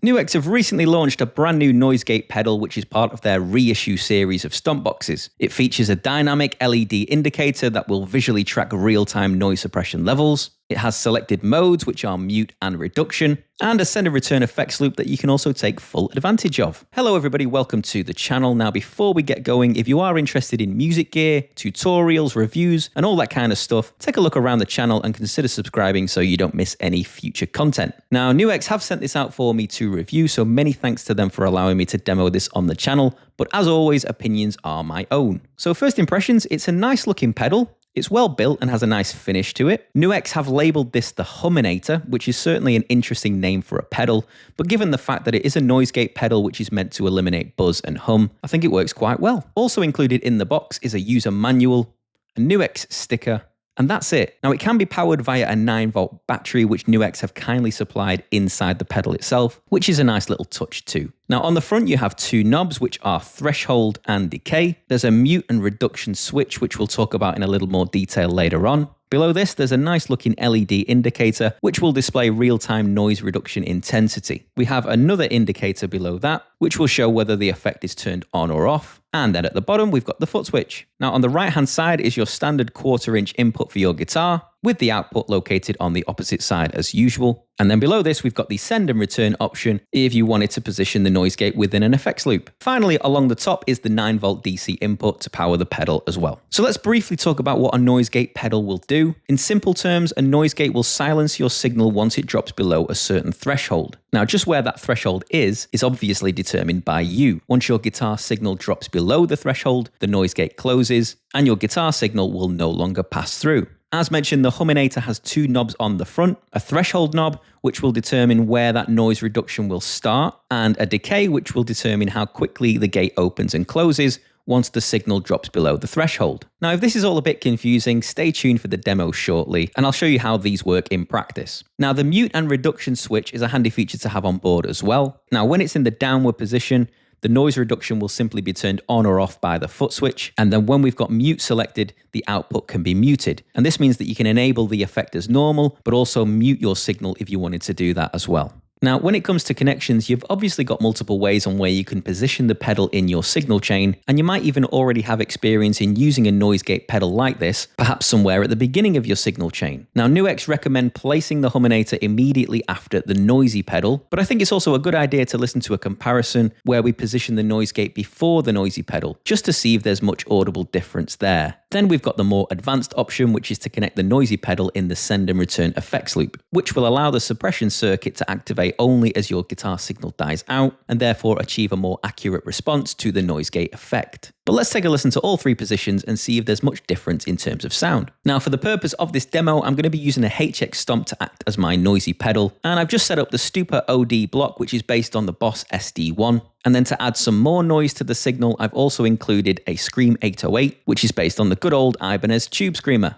NUX have recently launched a brand new noise gate pedal which is part of their reissue series of stomp boxes. It features a dynamic LED indicator that will visually track real-time noise suppression levels. It has selected modes which are mute and reduction, and a send and return effects loop that you can also take full advantage of. Hello everybody, welcome to the channel. Now before we get going, if you are interested in music gear, tutorials, reviews, and all that kind of stuff, take a look around the channel and consider subscribing so you don't miss any future content. Now NUX have sent this out for me to review, so many thanks to them for allowing me to demo this on the channel, but as always, opinions are my own. So first impressions, it's a nice looking pedal. It's well built and has a nice finish to it. NUX have labelled this the Huminator, which is certainly an interesting name for a pedal, but given the fact that it is a noise gate pedal which is meant to eliminate buzz and hum, I think it works quite well. Also included in the box is a user manual, a NUX sticker, and that's it. Now it can be powered via a 9-volt battery which NUX have kindly supplied inside the pedal itself, which is a nice little touch too. Now on the front you have two knobs which are threshold and decay. There's a mute and reduction switch which we'll talk about in a little more detail later on. Below this there's a nice looking LED indicator which will display real-time noise reduction intensity. We have another indicator below that which will show whether the effect is turned on or off. And then at the bottom we've got the foot switch. Now on the right hand side is your standard 1/4 inch input for your guitar, with the output located on the opposite side as usual. And then below this we've got the send and return option if you wanted to position the noise gate within an effects loop. Finally, along the top is the 9-volt DC input to power the pedal as well. So let's briefly talk about what a noise gate pedal will do. In simple terms, a noise gate will silence your signal once it drops below a certain threshold. Now just where that threshold is obviously determined by you. Once your guitar signal drops below the threshold, the noise gate closes and your guitar signal will no longer pass through. As mentioned, the Huminator has two knobs on the front, a threshold knob, which will determine where that noise reduction will start, and a decay, which will determine how quickly the gate opens and closes once the signal drops below the threshold. Now, if this is all a bit confusing, stay tuned for the demo shortly, and I'll show you how these work in practice. Now, the mute and reduction switch is a handy feature to have on board as well. Now, when it's in the downward position, the noise reduction will simply be turned on or off by the foot switch, and then when we've got mute selected, the output can be muted. And this means that you can enable the effect as normal, but also mute your signal if you wanted to do that as well. Now, when it comes to connections, you've obviously got multiple ways on where you can position the pedal in your signal chain, and you might even already have experience in using a noise gate pedal like this, perhaps somewhere at the beginning of your signal chain. Now, NUX recommend placing the Huminator immediately after the noisy pedal, but I think it's also a good idea to listen to a comparison where we position the noise gate before the noisy pedal, just to see if there's much audible difference there. Then we've got the more advanced option, which is to connect the noisy pedal in the send and return effects loop, which will allow the suppression circuit to activate only as your guitar signal dies out, and therefore achieve a more accurate response to the noise gate effect. But let's take a listen to all three positions and see if there's much difference in terms of sound. Now, for the purpose of this demo, I'm going to be using a HX Stomp to act as my noisy pedal, and I've just set up the Stupa OD block, which is based on the Boss SD1. And then to add some more noise to the signal, I've also included a Scream 808, which is based on the good old Ibanez Tube Screamer.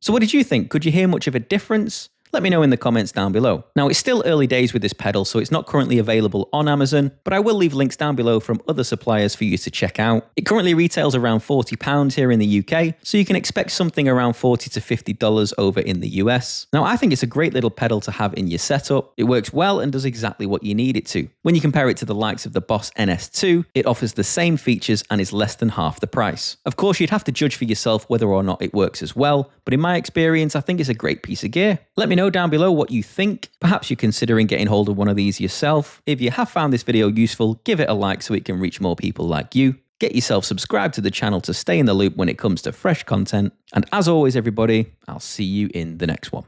So what did you think? Could you hear much of a difference? Let me know in the comments down below. Now, it's still early days with this pedal, so it's not currently available on Amazon, but I will leave links down below from other suppliers for you to check out. It currently retails around £40 here in the UK, so you can expect something around $40 to $50 over in the US. Now, I think it's a great little pedal to have in your setup. It works well and does exactly what you need it to. When you compare it to the likes of the Boss NS-2, it offers the same features and is less than half the price. Of course, you'd have to judge for yourself whether or not it works as well, but in my experience, I think it's a great piece of gear. Let me know down below what you think. Perhaps you're considering getting hold of one of these yourself. If you have found this video useful, give it a like so it can reach more people like you. Get yourself subscribed to the channel to stay in the loop when it comes to fresh content. And as always, everybody, I'll see you in the next one.